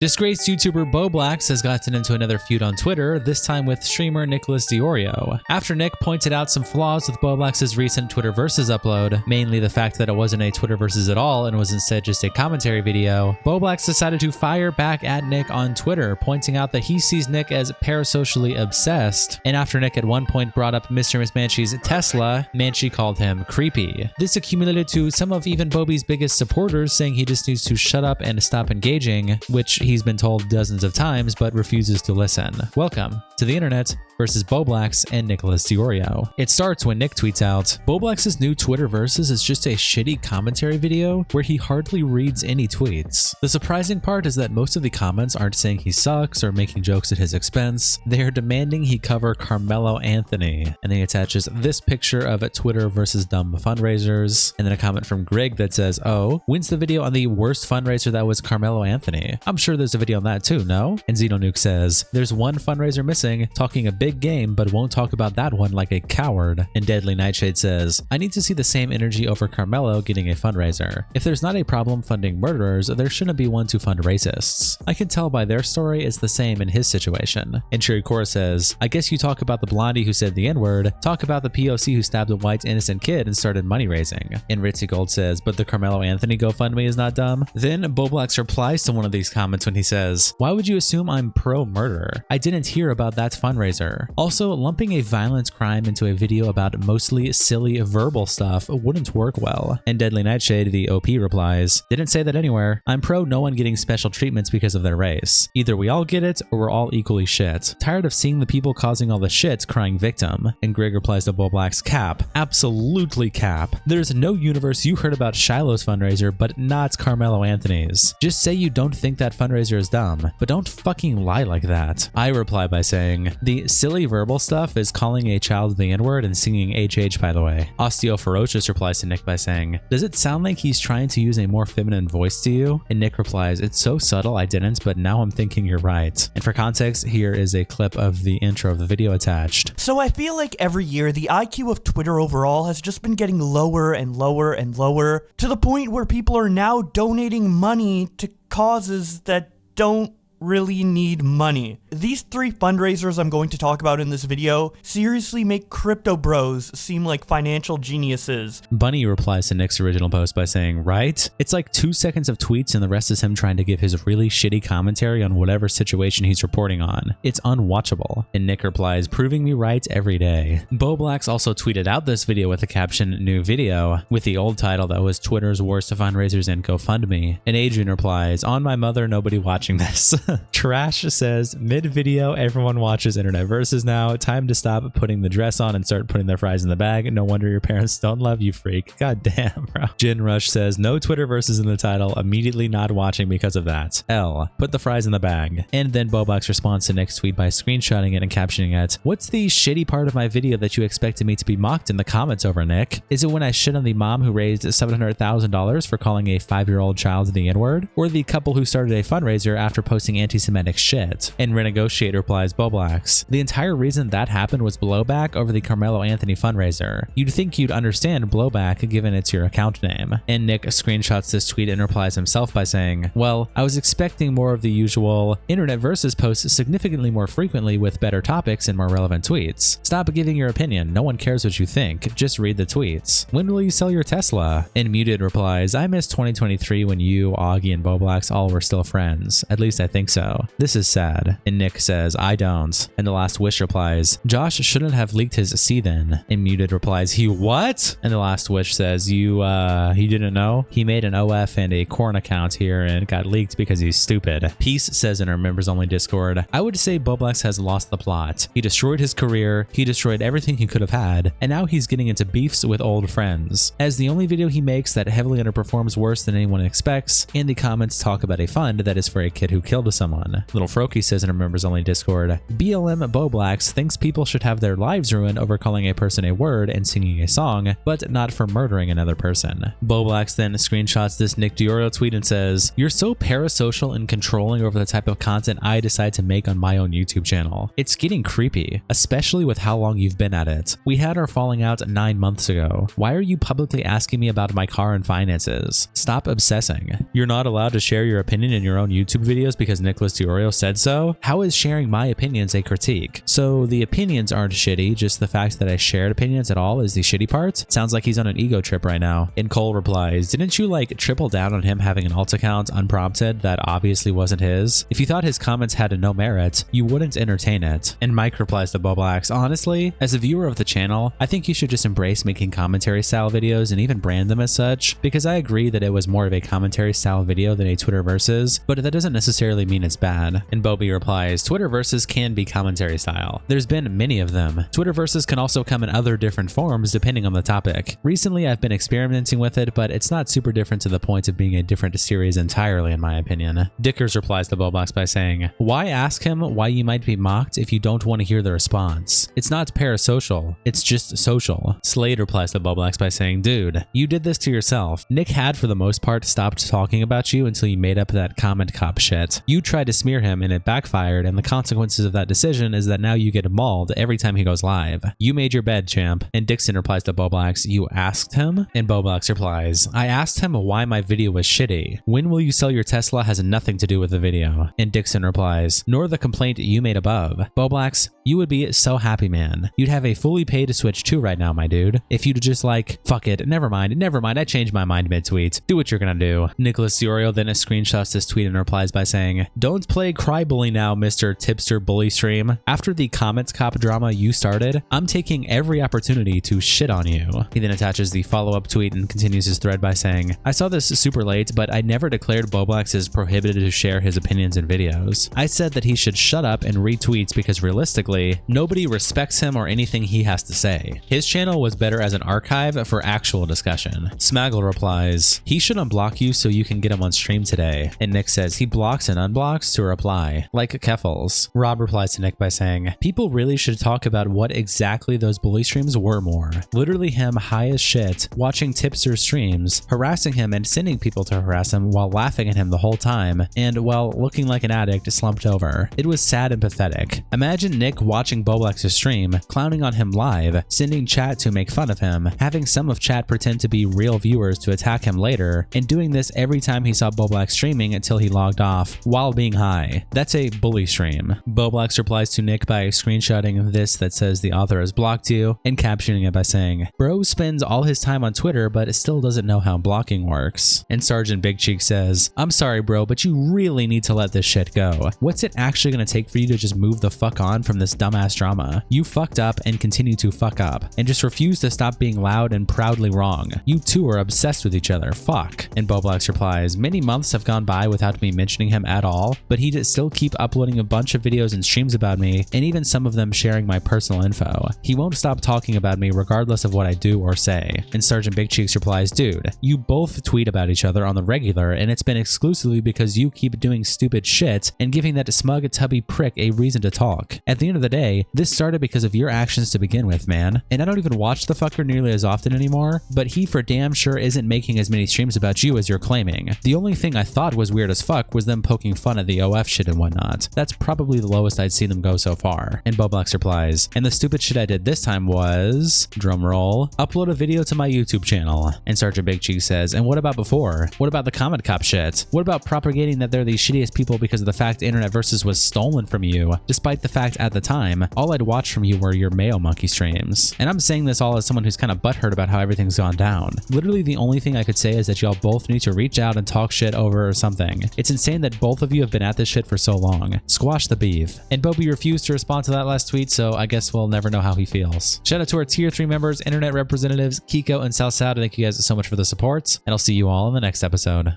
Disgraced YouTuber Bowblax has gotten into another feud on Twitter, this time with streamer DeOrio. After Nick pointed out some flaws with Bowblax's recent Twitter Versus upload, mainly the fact that it wasn't a Twitter Versus at all and was instead just a commentary video, Bowblax decided to fire back at Nick on Twitter, pointing out that he sees Nick as parasocially obsessed, and after Nick at one point brought up Mr. and Miss Manchi's Tesla, Manchi called him creepy. This accumulated to some of even Bowbie's biggest supporters saying he just needs to shut up and stop engaging, which he's been told dozens of times but refuses to listen. Welcome to the internet versus Bowblax and DeOrio. It starts when Nick tweets out, Bowblax's new Twitter Versus is just a shitty commentary video where he hardly reads any tweets. The surprising part is that most of the comments aren't saying he sucks or making jokes at his expense. They are demanding he cover Carmelo Anthony, and he attaches this picture of a Twitter Versus dumb fundraisers, and then a comment from Greg that says, oh, when's the video on the worst fundraiser that was Carmelo Anthony? I'm sure there's a video on that too, no? And Xenonuke says, there's one fundraiser missing, talking a big game but won't talk about that one like a coward. And Deadly Nightshade says, I need to see the same energy over Carmelo getting a fundraiser. If there's not a problem funding murderers, there shouldn't be one to fund racists. I can tell by their story it's the same in his situation. And Chirikora says, I guess you talk about the blondie who said the N-word, talk about the POC who stabbed a white innocent kid and started money raising. And Ritzy Gold says, but the Carmelo Anthony GoFundMe is not dumb. Then Bowblax replies to one of these comments when he says, why would you assume I'm pro-murder? I didn't hear about that fundraiser. Also, lumping a violent crime into a video about mostly silly verbal stuff wouldn't work well. And Deadly Nightshade, the OP, replies, didn't say that anywhere. I'm pro no one getting special treatments because of their race. Either we all get it or we're all equally shit. Tired of seeing the people causing all the shit crying victim. And Greg replies to Bowblax, cap. Absolutely cap. There's no universe you heard about Shiloh's fundraiser but not Carmelo Anthony's. Just say you don't think that fundraiser is dumb, but don't fucking lie like that. I reply by saying, the silly verbal stuff is calling a child the N-word and singing HH, by the way. Osteo Ferocious replies to Nick by saying, does it sound like he's trying to use a more feminine voice to you? And Nick replies, it's so subtle I didn't, but now I'm thinking you're right. And for context, here is a clip of the intro of the video attached. So I feel like every year the IQ of Twitter overall has just been getting lower and lower and lower, to the point where people are now donating money to causes that don't really need money. These three fundraisers I'm going to talk about in this video seriously make crypto bros seem like financial geniuses. Bunny replies to Nick's original post by saying, right? It's like 2 seconds of tweets and the rest is him trying to give his really shitty commentary on whatever situation he's reporting on. It's unwatchable. And Nick replies, proving me right every day. Bowblax also tweeted out this video with the caption, new video, with the old title that was Twitter's worst fundraisers and GoFundMe. And Adrian replies, on my mother, nobody watching this. Trash says, mid-video, everyone watches Internet Versus now. Time to stop putting the dress on and start putting their fries in the bag. No wonder your parents don't love you, freak. God damn, bro. Jin Rush says, no Twitter Versus in the title. Immediately not watching because of that. L. Put the fries in the bag. And then Bowblax responds to Nick's tweet by screenshotting it and captioning it. What's the shitty part of my video that you expected me to be mocked in the comments over, Nick? Is it when I shit on the mom who raised $700,000 for calling a 5-year-old child the N-word? Or the couple who started a fundraiser after posting anti-Semitic shit? And Renegotiate replies, Bowblax, the entire reason that happened was blowback over the Carmelo Anthony fundraiser. You'd think you'd understand blowback given it's your account name. And Nick screenshots this tweet and replies himself by saying, well, I was expecting more of the usual Internet Versus posts significantly more frequently with better topics and more relevant tweets. Stop giving your opinion. No one cares what you think. Just read the tweets. When will you sell your Tesla? And Muted replies, I miss 2023 when you, Augie, and Bowblax all were still friends. At least I think so. This is sad. And Nick says, I don't. And The Last Wish replies, Joshe shouldn't have leaked his C then. And Muted replies, he what? And The Last Wish says, he didn't know? He made an OF and a corn account here and it got leaked because he's stupid. Peace says in our members only Discord, I would say Bowblax has lost the plot. He destroyed his career, he destroyed everything he could have had, and now he's getting into beefs with old friends. As the only video he makes that heavily underperforms worse than anyone expects, and the comments talk about a fund that is for a kid who killed someone. Little Froky says in our members only Discord, BLM Bowblax thinks people should have their lives ruined over calling a person a word and singing a song, but not for murdering another person. Bowblax then screenshots this DeOrio tweet and says, you're so parasocial and controlling over the type of content I decide to make on my own YouTube channel. It's getting creepy, especially with how long you've been at it. We had our falling out 9 months ago. Why are you publicly asking me about my car and finances? Stop obsessing. You're not allowed to share your opinion in your own YouTube videos because Nicholas DeOrio said so? How is sharing my opinions a critique? So the opinions aren't shitty, just the fact that I shared opinions at all is the shitty part? Sounds like he's on an ego trip right now. And Cole replies, didn't you like triple down on him having an alt account unprompted that obviously wasn't his? If you thought his comments had no merit, you wouldn't entertain it. And Mike replies to Bowblax, honestly, as a viewer of the channel, I think you should just embrace making commentary style videos and even brand them as such, because I agree that it was more of a commentary style video than a Twitter versus, but that doesn't necessarily mean it's bad. And Bowbie replies, Twitter versus can be commentary style. There's been many of them. Twitter versus can also come in other different forms depending on the topic. Recently I've been experimenting with it, but it's not super different to the point of being a different series entirely in my opinion. Dickers replies to Bowblax by saying, why ask him why you might be mocked if you don't want to hear the response? It's not parasocial, it's just social. Slade replies to Bowblax by saying, dude, you did this to yourself. Nick had for the most part stopped talking about you until you made up that comment cop shit. You tried to smear him and it backfired, and the consequences of that decision is that now you get mauled every time he goes live. You made your bed, champ. And Dixon replies to Bowblax, you asked him? And Bowblax replies, I asked him why my video was shitty. When will you sell your Tesla has nothing to do with the video. And Dixon replies, nor the complaint you made above. Bowblax, you would be so happy, man. You'd have a fully paid Switch 2 right now, my dude. If you'd just like, fuck it, never mind, I changed my mind mid-tweet. Do what you're gonna do. Nicholas DeOrio then screenshots this tweet and replies by saying, don't play cry bully now, Mr. Tipster Bully Stream. After the comments cop drama you started, I'm taking every opportunity to shit on you. He then attaches the follow-up tweet and continues his thread by saying, I saw this super late, but I never declared Bowblax is prohibited to share his opinions in videos. I said that he should shut up and read tweets because realistically, nobody respects him or anything he has to say. His channel was better as an archive for actual discussion. Smaggle replies, he should unblock you so you can get him on stream today. And Nick says he blocks and unblocks to reply, like Keffels. Rob replies to Nick by saying, people really should talk about what exactly those bully streams were more. Literally him high as shit, watching Tipster's streams, harassing him and sending people to harass him while laughing at him the whole time, and while looking like an addict slumped over. It was sad and pathetic. Imagine Nick watching Bowblax's stream, clowning on him live, sending chat to make fun of him, having some of chat pretend to be real viewers to attack him later, and doing this every time he saw Bowblax streaming until he logged off while being high. That's a bully stream. Bowblax replies to Nick by screenshotting this that says the author has blocked you, and captioning it by saying, bro spends all his time on Twitter but still doesn't know how blocking works. And Sergeant Big Cheek says, I'm sorry bro, but you really need to let this shit go. What's it actually gonna take for you to just move the fuck on from this dumbass drama? You fucked up and continue to fuck up, and just refuse to stop being loud and proudly wrong. You two are obsessed with each other, fuck. And Bowblax replies, many months have gone by without me mentioning him at all, but he'd still keep uploading a bunch of videos and streams about me, and even some of them sharing my personal info. He won't stop talking about me regardless of what I do or say. And Sergeant Big Cheeks replies, dude, you both tweet about each other on the regular, and it's been exclusively because you keep doing stupid shit and giving that smug tubby prick a reason to talk. At the end of the day, this started because of your actions to begin with, man. And I don't even watch the fucker nearly as often anymore, but he for damn sure isn't making as many streams about you as you're claiming. The only thing I thought was weird as fuck was them poking fun at the OF shit and whatnot. That's probably the lowest I'd seen them go so far. And Bowblax replies, and the stupid shit I did this time was, drumroll, upload a video to my YouTube channel. And Sergeant Big Cheek says, and what about before? What about the comment cop shit? What about propagating that they're the shittiest people because of the fact Internet Versus was stolen from you, despite the fact at the time, all I'd watched from you were your Mayo Monkey streams? And I'm saying this all as someone who's kind of butthurt about how everything's gone down. Literally the only thing I could say is that y'all both need to reach out and talk shit over or something. It's insane that both of you have been at this shit for so long. Squash the beef. And Bowbie refused to respond to that last tweet, so I guess we'll never know how he feels. Shout out to our tier 3 members, internet representatives, Kiko and Salsada. Thank you guys so much for the support, and I'll see you all in the next episode.